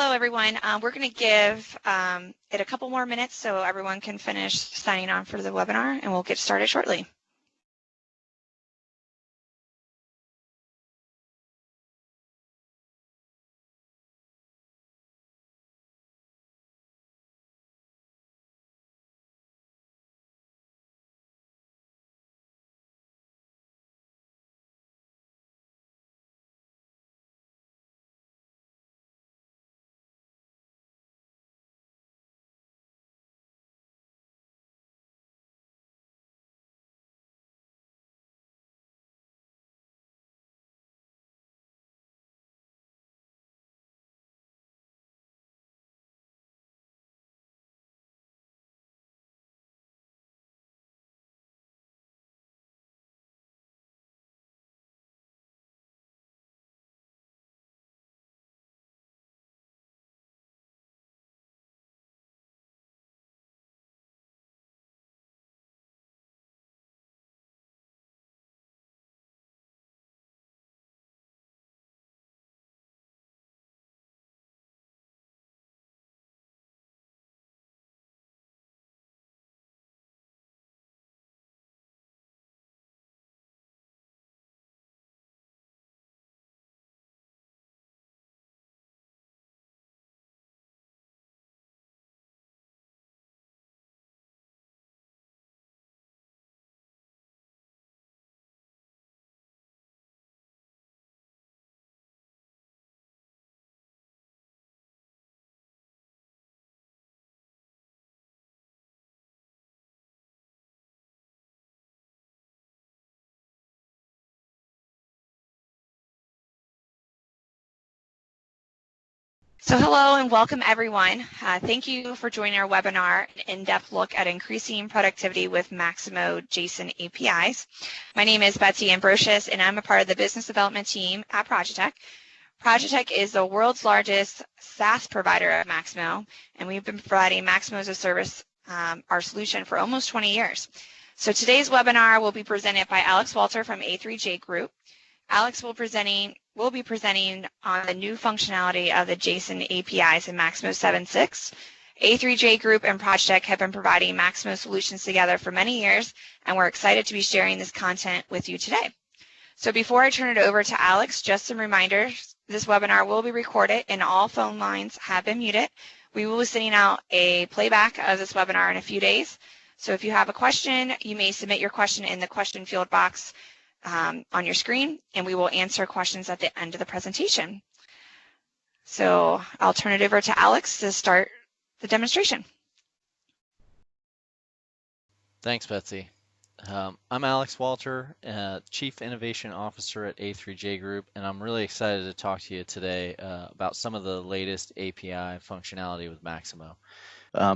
hello, everyone. We're going to give it a couple more minutes so everyone can finish signing on for the webinar, and we'll get started shortly. So hello and welcome everyone. Thank you for joining our webinar, an in-depth look at increasing productivity with Maximo JSON APIs. My name is Betsy Ambrosius and I'm a part of the business development team at Progitech. Progitech is the world's largest SaaS provider of Maximo, and we've been providing Maximo as a service, our solution, for almost 20 years. So today's webinar will be presented by Alex Walter from A3J Group. Alex will be presenting on the new functionality of the JSON APIs in Maximo 7.6. A3J Group and Progitech have been providing Maximo solutions together for many years, and we're excited to be sharing this content with you today. So before I turn it over to Alex, just some reminders. This webinar will be recorded and all phone lines have been muted. We will be sending out a playback of this webinar in a few days. So if you have a question, you may submit your question in the question field box on your screen, and we will answer questions at the end of the presentation. So I'll turn it over to Alex to start the demonstration. Thanks, Betsy. I'm Alex Walter, Chief Innovation Officer at A3J Group, and I'm really excited to talk to you today about some of the latest API functionality with Maximo.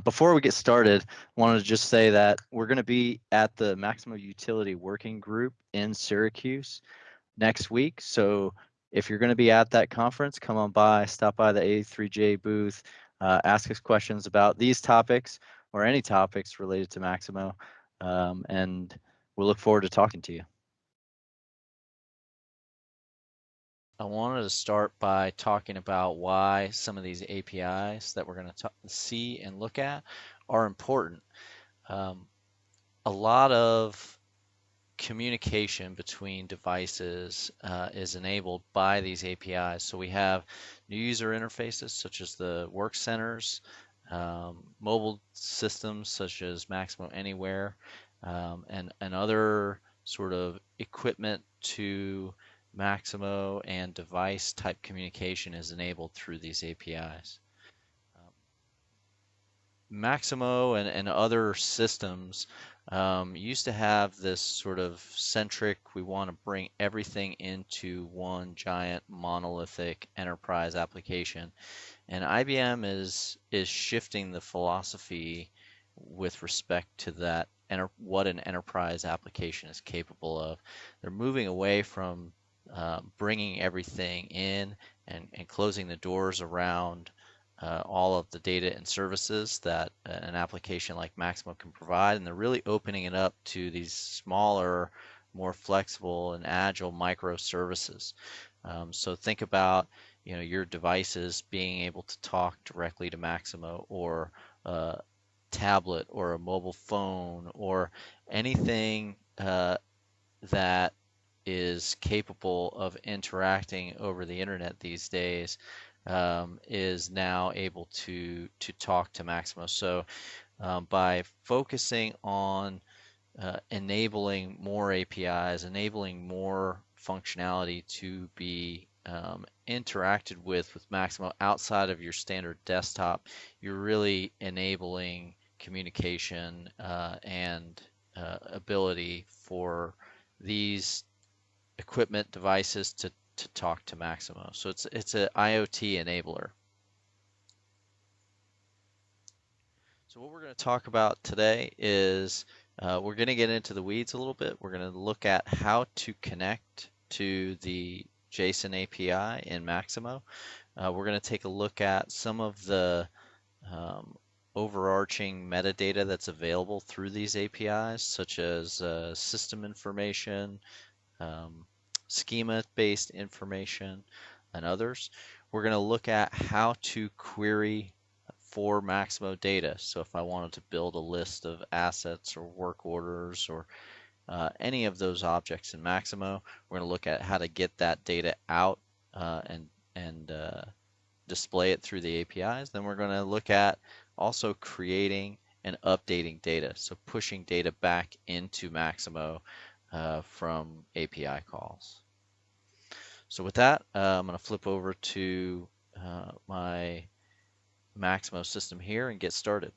Before we get started, I wanted to just say that we're going to be at the Maximo Utility Working Group in Syracuse next week. So if you're going to be at that conference, come on by, stop by the A3J booth, ask us questions about these topics or any topics related to Maximo, and we'll look forward to talking to you. I wanted to start by talking about why some of these APIs that we're going to see and look at are important. A lot of communication between devices is enabled by these APIs. So we have new user interfaces such as the work centers, mobile systems such as Maximo Anywhere, and other sort of equipment to Maximo and device type communication is enabled through these APIs. Maximo and other systems used to have this sort of centric, we want to bring everything into one giant monolithic enterprise application. And IBM is shifting the philosophy with respect to that, what an enterprise application is capable of. They're moving away from bringing everything in and closing the doors around all of the data and services that an application like Maximo can provide, and they're really opening it up to these smaller, more flexible and agile microservices. So think about your devices being able to talk directly to Maximo, or a tablet or a mobile phone, or anything that is capable of interacting over the internet these days, is now able to talk to Maximo. So by focusing on enabling more APIs, enabling more functionality to be interacted with Maximo outside of your standard desktop, you're really enabling communication and ability for these equipment devices to talk to Maximo. So it's an IoT enabler. So what we're going to talk about today is we're going to get into the weeds a little bit. We're going to look at how to connect to the JSON API in Maximo. We're going to take a look at some of the overarching metadata that's available through these APIs, such as system information, schema-based information, and others. We're going to look at how to query for Maximo data. So if I wanted to build a list of assets or work orders or any of those objects in Maximo, we're going to look at how to get that data out and display it through the APIs. Then we're going to look at also creating and updating data, so pushing data back into Maximo from API calls. So with that, I'm going to flip over to my Maximo system here and get started.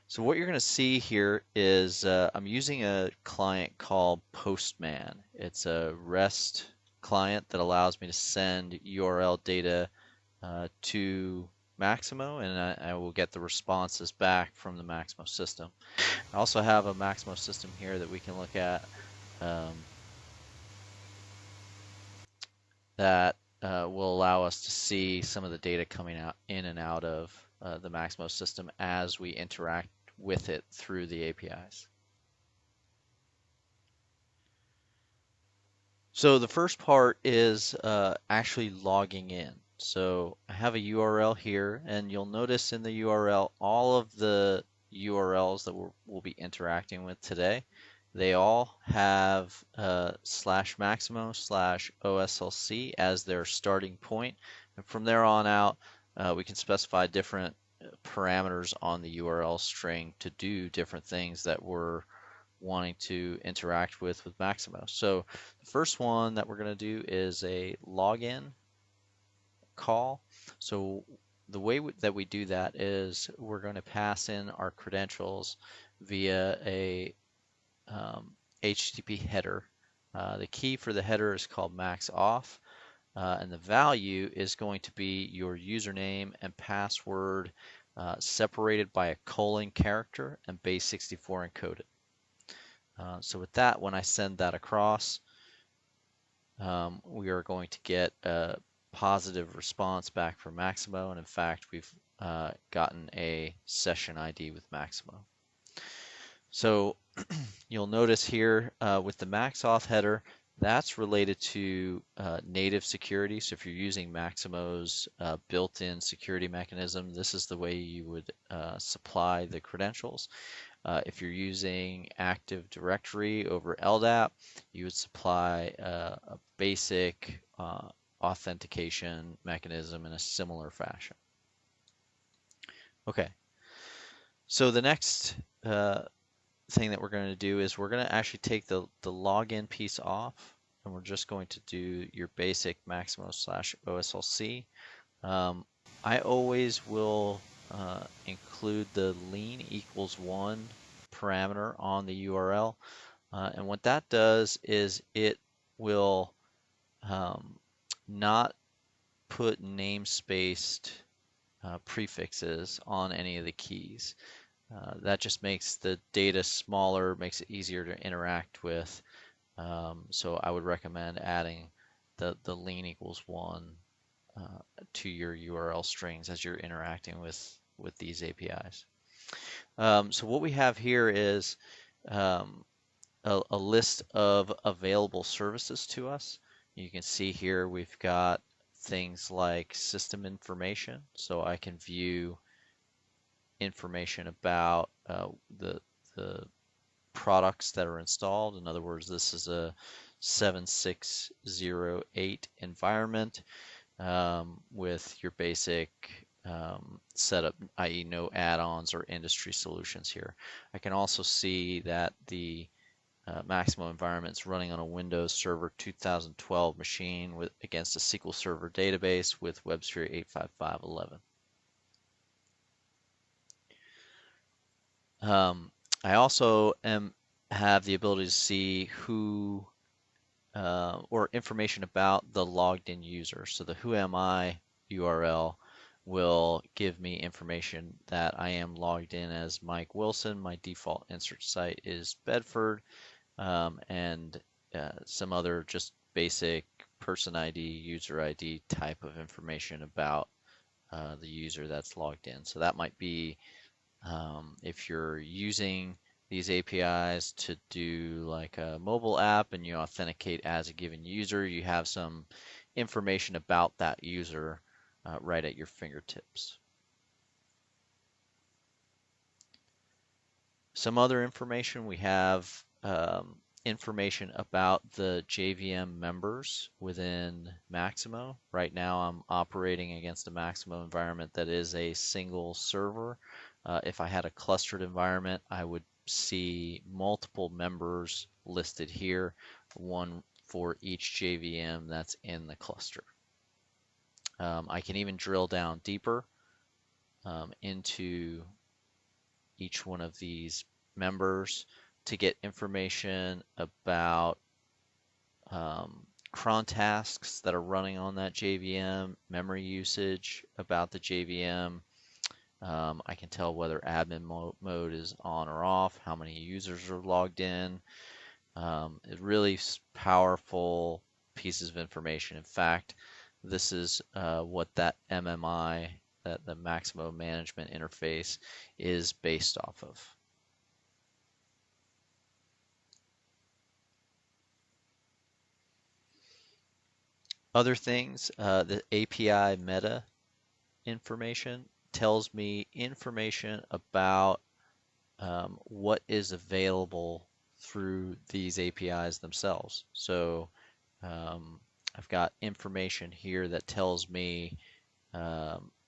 So what you're going to see here is I'm using a client called Postman. It's a REST client that allows me to send URL data to Maximo, and I will get the responses back from the Maximo system. I also have a Maximo system here that we can look at that will allow us to see some of the data coming out in and out of the Maximo system as we interact with it through the APIs. So the first part is actually logging in. So I have a URL here, and you'll notice in the URL all of the URLs that we'll be interacting with today. They all have /Maximo/OSLC as their starting point, and from there on out, we can specify different parameters on the URL string to do different things that we're wanting to interact with Maximo. So the first one that we're going to do is a login call. So the way that we do that is we're going to pass in our credentials via a HTTP header. The key for the header is called maxauth, and the value is going to be your username and password separated by a colon character and base 64 encoded. So with that, when I send that across, we are going to get a positive response back from Maximo, and in fact, we've gotten a session ID with Maximo. So you'll notice here with the maxauth header, that's related to native security. So if you're using Maximo's built-in security mechanism, this is the way you would supply the credentials. If you're using Active Directory over LDAP, you would supply a basic authentication mechanism in a similar fashion. Okay, so the next thing that we're going to do is we're going to actually take the login piece off, and we're just going to do your basic Maximo/OSLC. I always will include the lean equals 1 parameter on the URL, and what that does is it will not put namespaced prefixes on any of the keys. That just makes the data smaller, makes it easier to interact with. So I would recommend adding the lean equals 1 to your URL strings as you're interacting with these APIs. So what we have here is a list of available services to us. You can see here we've got things like system information, so I can view information about the products that are installed. In other words, this is a 7608 environment with your basic setup, i.e. no add-ons or industry solutions here. I can also see that the Maximo environment is running on a Windows Server 2012 machine against a SQL Server database with WebSphere 85511. I also have the ability to see who or information about the logged in user. So the who am I URL will give me information that I am logged in as Mike Wilson. My default insert site is Bedford, and some other just basic person ID, user ID type of information about the user that's logged in. So that might be if you're using these APIs to do like a mobile app and you authenticate as a given user, you have some information about that user right at your fingertips. Some other information, we have information about the JVM members within Maximo. Right now I'm operating against a Maximo environment that is a single server. If I had a clustered environment, I would see multiple members listed here, one for each JVM that's in the cluster. I can even drill down deeper into each one of these members to get information about cron tasks that are running on that JVM, memory usage about the JVM. I can tell whether admin mode is on or off, how many users are logged in. It's really powerful pieces of information. In fact, this is what that MMI, that the Maximo Management Interface, is based off of. Other things, the API meta information tells me information about what is available through these APIs themselves. So I've got information here that tells me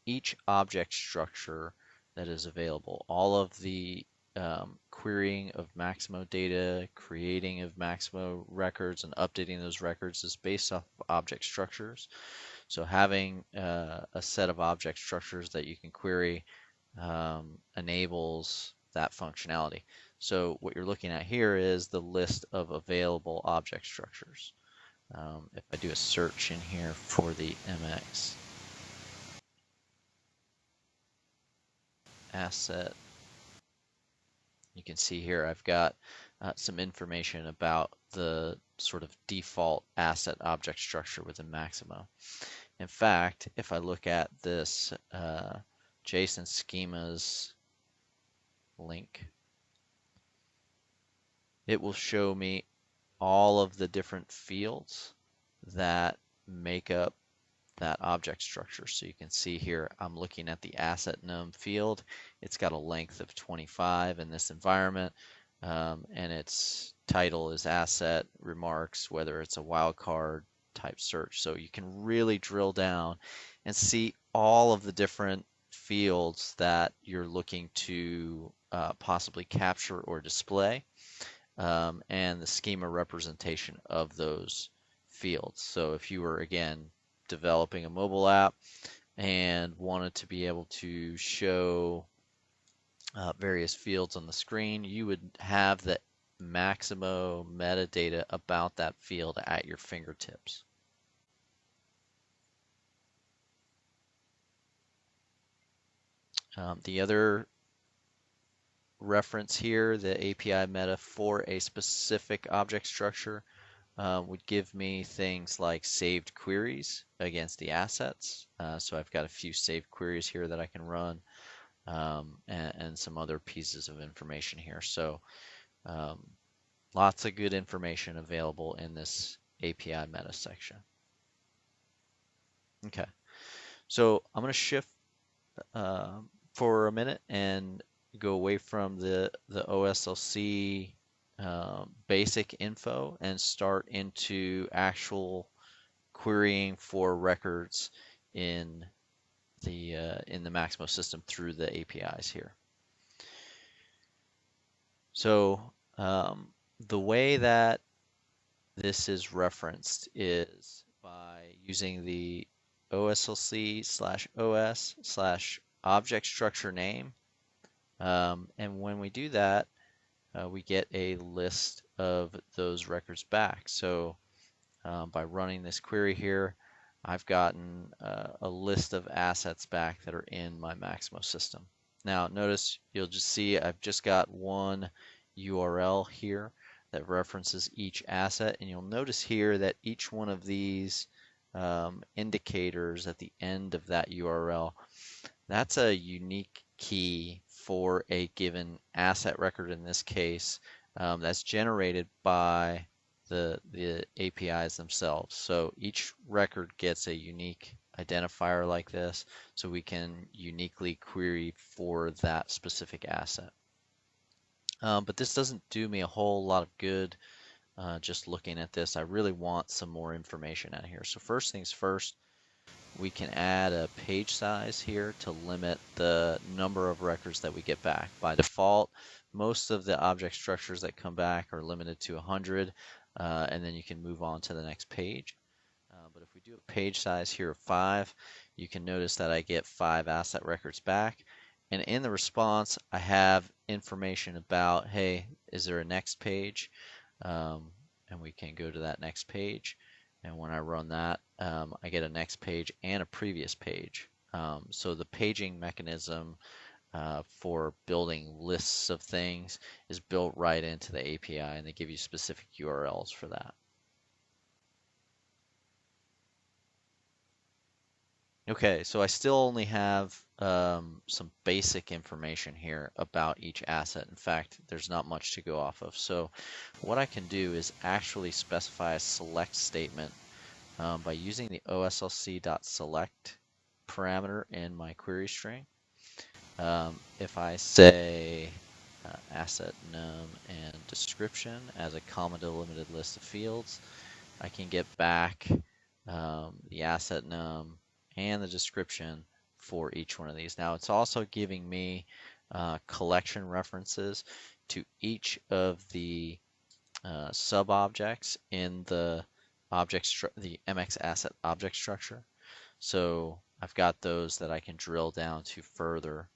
each object structure that is available, all of the querying of Maximo data, creating of Maximo records, and updating those records is based off of object structures. So having a set of object structures that you can query enables that functionality. So what you're looking at here is the list of available object structures. If I do a search in here for the MX asset, you can see here I've got some information about the sort of default asset object structure within Maximo. In fact, if I look at this JSON schemas link, it will show me all of the different fields that make up that object structure. So you can see here, I'm looking at the asset num field. It's got a length of 25 in this environment, and its title is asset remarks, whether it's a wildcard type search. So you can really drill down and see all of the different fields that you're looking to possibly capture or display, and the schema representation of those fields. So if you were, again, developing a mobile app and wanted to be able to show various fields on the screen, you would have the Maximo metadata about that field at your fingertips. The other reference here, the API meta for a specific object structure, would give me things like saved queries against the assets. So I've got a few saved queries here that I can run, and some other pieces of information here. So Lots of good information available in this API meta section. Okay, so I'm going to shift for a minute and go away from the OSLC basic info and start into actual querying for records in the Maximo system through the APIs here. So the way that this is referenced is by using the OSLC/OS/object structure name. And when we do that, we get a list of those records back. So by running this query here, I've gotten a list of assets back that are in my Maximo system. Now notice you'll just see I've just got one URL here that references each asset, and you'll notice here that each one of these indicators at the end of that URL, that's a unique key for a given asset record in this case, that's generated by the APIs themselves. So each record gets a unique identifier like this, so we can uniquely query for that specific asset. But this doesn't do me a whole lot of good just looking at this. I really want some more information out here. So first things first, we can add a page size here to limit the number of records that we get back. By default, most of the object structures that come back are limited to 100, and then you can move on to the next page. But if we do a page size here of 5, you can notice that I get 5 asset records back. And in the response, I have information about, hey, is there a next page? And we can go to that next page. And when I run that, I get a next page and a previous page. So the paging mechanism for building lists of things is built right into the API, and they give you specific URLs for that. Okay, so I still only have some basic information here about each asset. In fact, there's not much to go off of. So what I can do is actually specify a select statement by using the OSLC.select parameter in my query string. If I say asset num and description as a comma delimited list of fields, I can get back the asset num and the description for each one of these. Now it's also giving me collection references to each of the sub-objects in the the MX asset object structure. So I've got those that I can drill down to further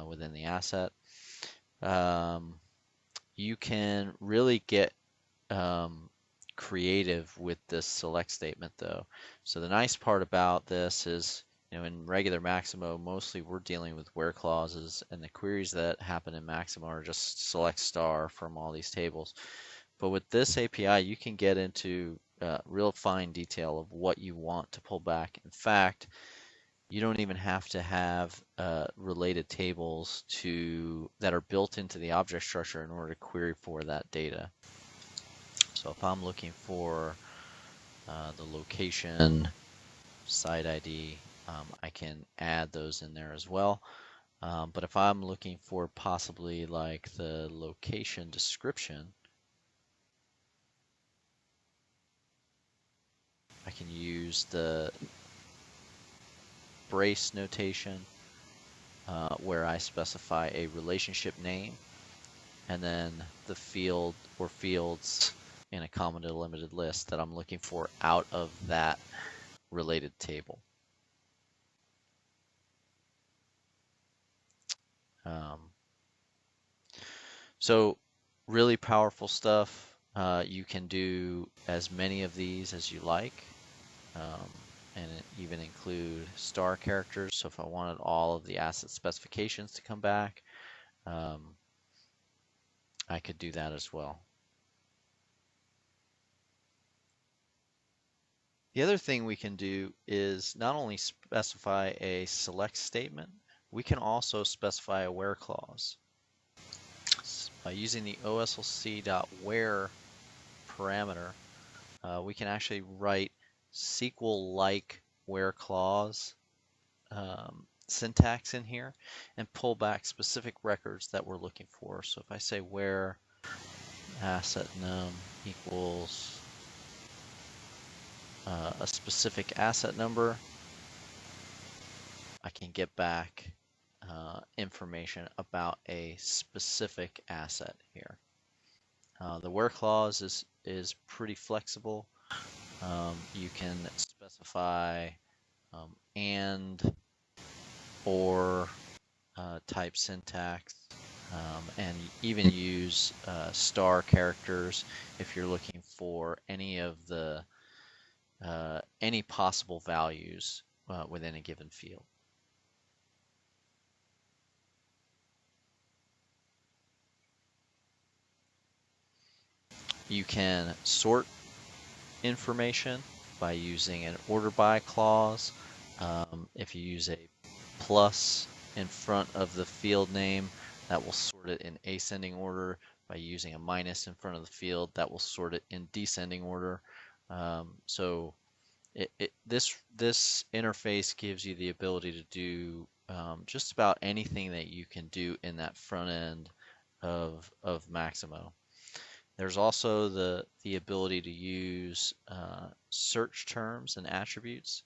within the asset. You can really get creative with this select statement though. So the nice part about this is, in regular Maximo, mostly we're dealing with where clauses, and the queries that happen in Maximo are just select star from all these tables. But with this API, you can get into real fine detail of what you want to pull back. In fact, you don't even have to have related tables that are built into the object structure in order to query for that data. So if I'm looking for the location, site ID, I can add those in there as well. But if I'm looking for possibly like the location description, I can use the brace notation where I specify a relationship name and then the field or fields in a comma delimited list that I'm looking for out of that related table. So really powerful stuff. You can do as many of these as you like, and even include star characters. So if I wanted all of the asset specifications to come back, I could do that as well. The other thing we can do is not only specify a select statement, we can also specify a where clause. By using the OSLC.where parameter, we can actually write SQL-like where clause syntax in here and pull back specific records that we're looking for. So if I say where asset num equals a specific asset number, I can get back information about a specific asset here. The where clause is pretty flexible. You can specify and or type syntax, and even use star characters if you're looking for any of the any possible values within a given field. You can sort information by using an order by clause. If you use a plus in front of the field name, that will sort it in ascending order. By using a minus in front of the field, that will sort it in descending order. So this interface gives you the ability to do just about anything that you can do in that front end of Maximo. There's also the ability to use search terms and attributes.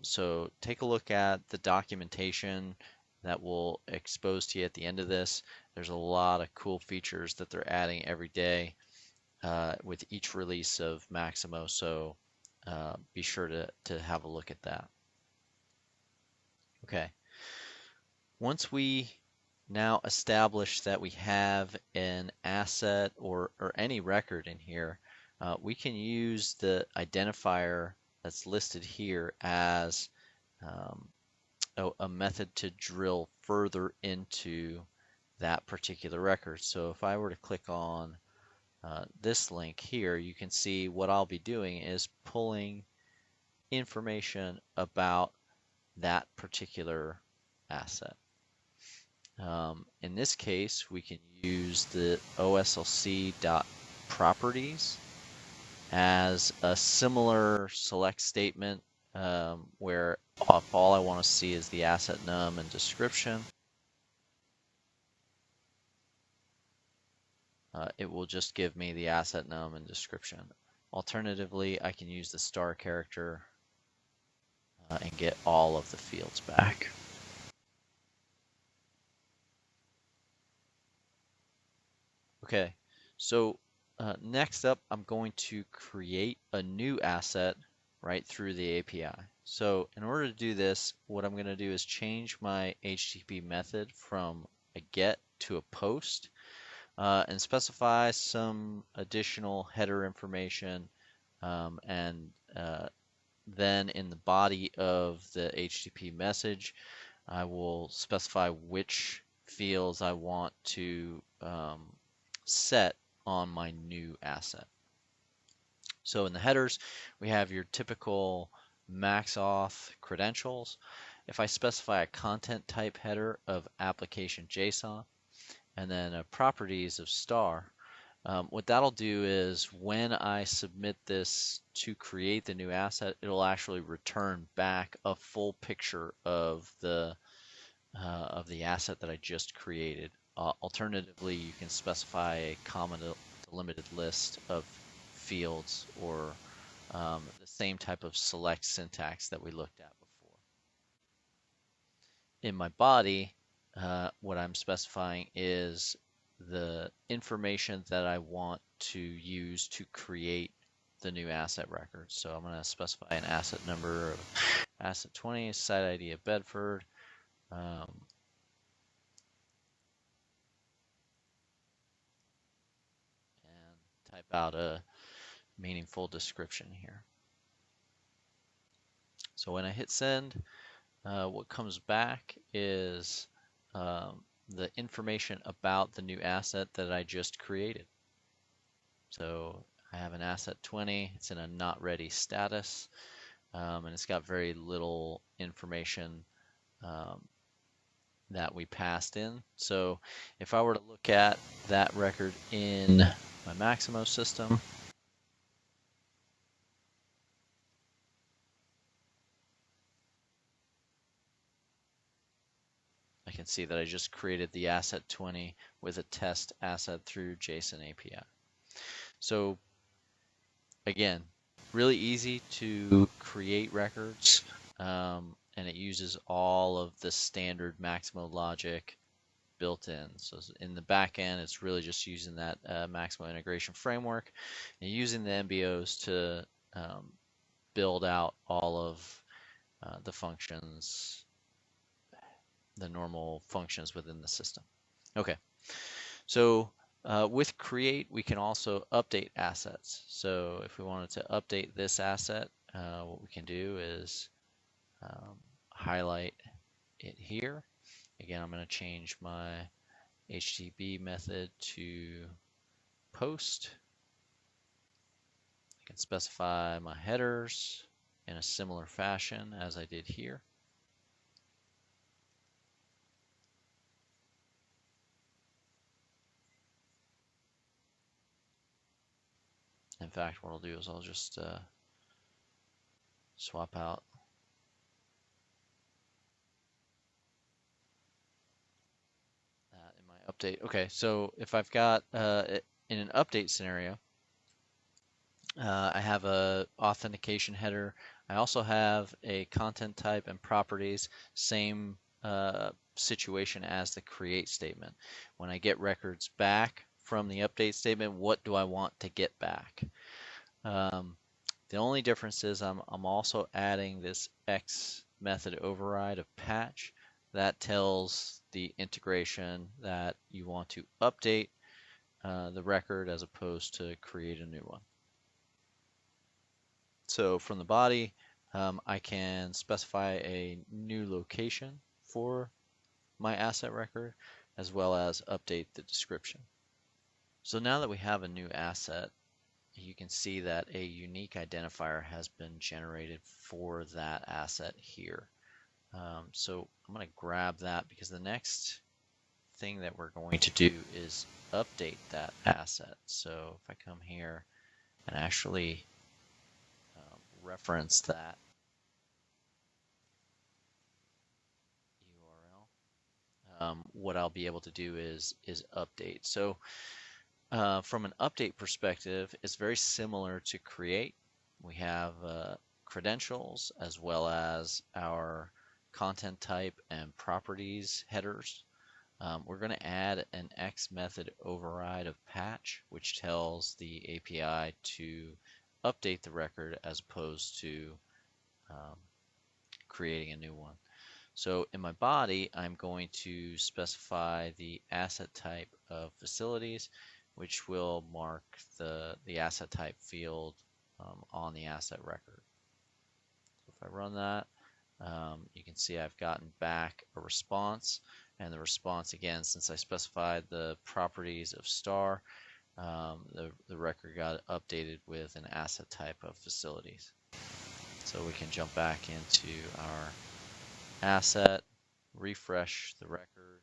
So take a look at the documentation that we'll expose to you at the end of this. There's a lot of cool features that they're adding every day with each release of Maximo. So be sure to have a look at that. Okay. Once we now establish that we have an asset or any record in here, we can use the identifier that's listed here as a method to drill further into that particular record. So if I were to click on this link here, you can see what I'll be doing is pulling information about that particular asset. In this case, we can use the OSLC.properties as a similar select statement where if all I want to see is the asset num and description, it will just give me the asset num and description. Alternatively, I can use the star character and get all of the fields back. Okay, so next up, I'm going to create a new asset right through the API. So in order to do this, what I'm going to do is change my HTTP method from a get to a post and specify some additional header information, and then in the body of the HTTP message, I will specify which fields I want to set on my new asset. So in the headers, we have your typical MaxAuth credentials. If I specify a content type header of application JSON and then a properties of star, what that'll do is when I submit this to create the new asset, it'll actually return back a full picture of the asset that I just created. Alternatively, you can specify a common delimited list of fields or the same type of select syntax that we looked at before. In my body, what I'm specifying is the information that I want to use to create the new asset record. So I'm going to specify an asset number of asset 20, site ID of Bedford. Type out a meaningful description here. So when I hit send, what comes back is the information about the new asset that I just created. So I have an asset 20, it's in a not ready status, and it's got very little information that we passed in. So if I were to look at that record in my Maximo system, can see that I just created the asset 20 with a test asset through JSON API. So again, really easy to create records, and it uses all of the standard Maximo logic built in. So in the back end, it's really just using that Maximo integration framework and using the MBOs to build out all of the functions, the normal functions within the system. Okay, so with create, we can also update assets. So if we wanted to update this asset, what we can do is highlight it here. Again, I'm going to change my HTTP method to post. I can specify my headers in a similar fashion as I did here. In fact, what I'll do is I'll just swap out that in my update. Okay, so if I've got in an update scenario, I have a authentication header. I also have a content type and properties, same situation as the create statement. When I get records back from the update statement, what do I want to get back? The only difference is I'm also adding this X method override of patch that tells the integration that you want to update the record as opposed to create a new one. So from the body, I can specify a new location for my asset record as well as update the description. So now that we have a new asset, you can see that a unique identifier has been generated for that asset here. So I'm going to grab that because the next thing that we're going to do is update that asset. So if I come here and actually reference that URL, what I'll be able to do is update. So from an update perspective, it's very similar to create. We have credentials as well as our content type and properties headers. We're going to add an X method override of patch, which tells the API to update the record as opposed to creating a new one. So in my body, I'm going to specify the asset type of facilities, which will mark the asset type field on the asset record. So if I run that, you can see I've gotten back a response, and the response, again, since I specified the properties of star, the record got updated with an asset type of facilities. So we can jump back into our asset, refresh the record,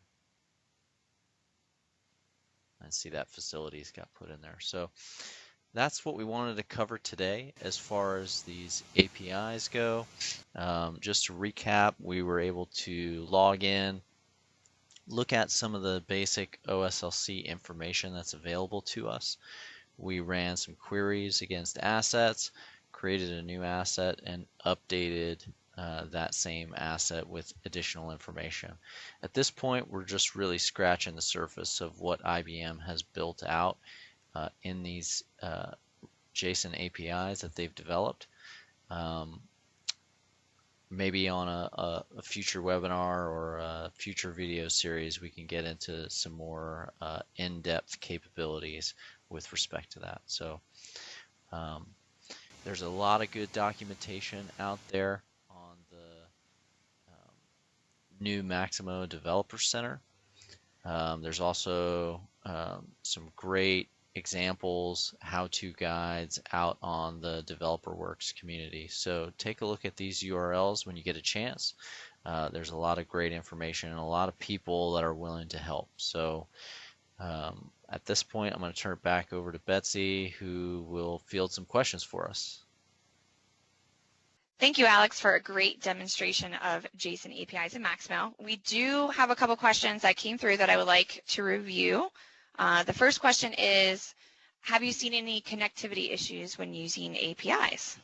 and see that facilities got put in there. So that's what we wanted to cover today as far as these APIs go. Just to recap, we were able to log in, look at some of the basic OSLC information that's available to us. We ran some queries against assets, created a new asset, and updated that same asset with additional information. At this point, we're just really scratching the surface of what IBM has built out in these JSON APIs that they've developed. Maybe on a future webinar or a future video series, we can get into some more in-depth capabilities with respect to that. So there's a lot of good documentation out there on the new Maximo Developer Center. There's also some great examples, how-to guides out on the DeveloperWorks community. So take a look at these URLs when you get a chance. There's a lot of great information and a lot of people that are willing to help. So at this point, I'm going to turn it back over to Betsy, who will field some questions for us. Thank you, Alex, for a great demonstration of JSON APIs in Maximo. We do have a couple questions that came through that I would like to review. The first question is, have you seen any connectivity issues when using APIs?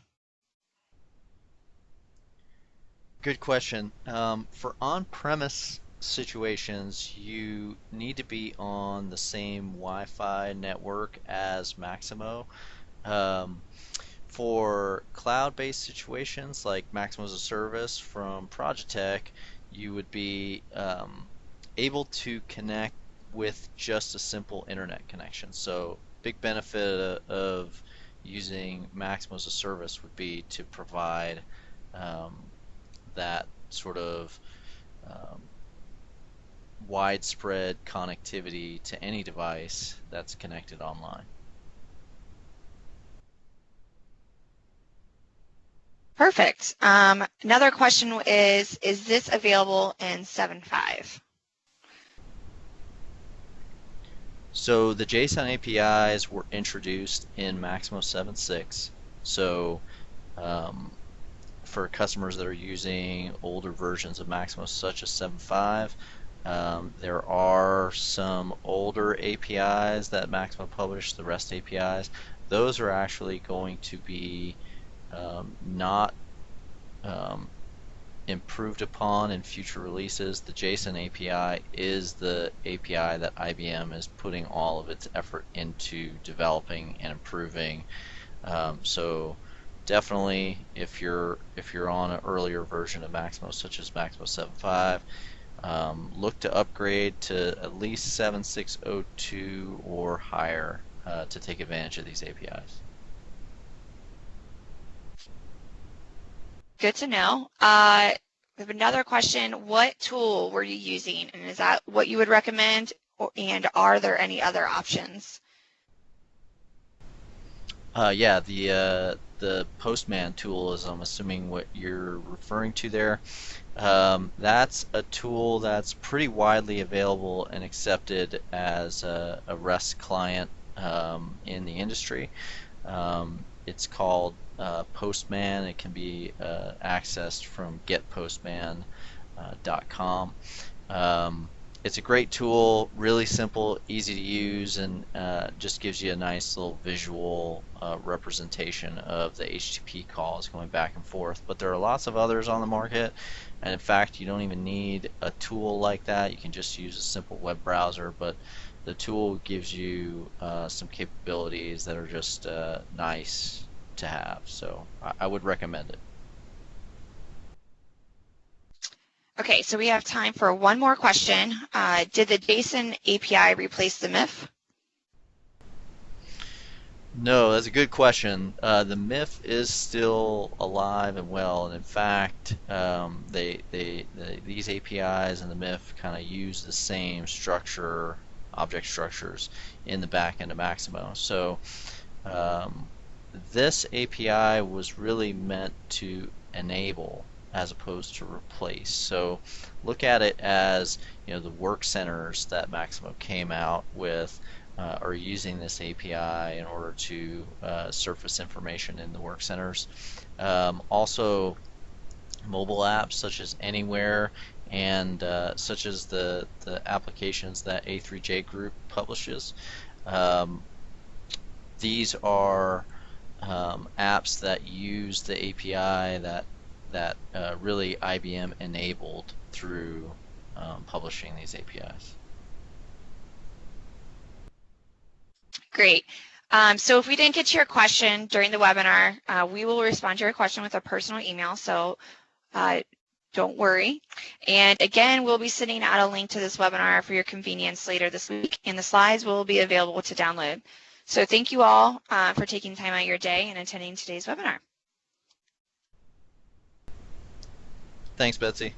Good question. For on-premise situations, you need to be on the same Wi-Fi network as Maximo. For cloud-based situations like Maximo as a service from Projitech, you would be able to connect with just a simple internet connection. So big benefit of using Maximo as a service would be to provide that sort of widespread connectivity to any device that's connected online. Perfect. Another question is this available in 7.5? So the JSON APIs were introduced in Maximo 7.6. So for customers that are using older versions of Maximo, such as 7.5, there are some older APIs that Maximo published, the REST APIs. Those are actually going to be not improved upon in future releases. The JSON API is the API that IBM is putting all of its effort into developing and improving. So definitely, if you're on an earlier version of Maximo, such as Maximo 7.5, look to upgrade to at least 7.602 or higher to take advantage of these APIs. Good to know. We have another question. What tool were you using, and is that what you would recommend, and are there any other options? Yeah, the Postman tool is, I'm assuming, what you're referring to there. That's a tool that's pretty widely available and accepted as a REST client in the industry. It's called Postman. It can be accessed from getpostman.com. It's a great tool, really simple, easy to use, and just gives you a nice little visual representation of the HTTP calls going back and forth. But there are lots of others on the market, and in fact, you don't even need a tool like that. You can just use a simple web browser, but the tool gives you some capabilities that are just nice to have. So I would recommend it. Okay, so we have time for one more question. Did the JSON API replace the MIF? No, that's a good question. The MIF is still alive and well, and in fact, these APIs and the MIF kind of use the same structure, object structures, in the back end of Maximo. So this API was really meant to enable as opposed to replace. So look at it as, the work centers that Maximo came out with are using this API in order to surface information in the work centers. Also, mobile apps such as Anywhere and such as the applications that A3J Group publishes. These are apps that use the API that really IBM enabled through publishing these APIs. Great. So if we didn't get to your question during the webinar, we will respond to your question with a personal email, so don't worry. And again, we'll be sending out a link to this webinar for your convenience later this week, and the slides will be available to download. So thank you all for taking time out of your day and attending today's webinar. Thanks, Betsy.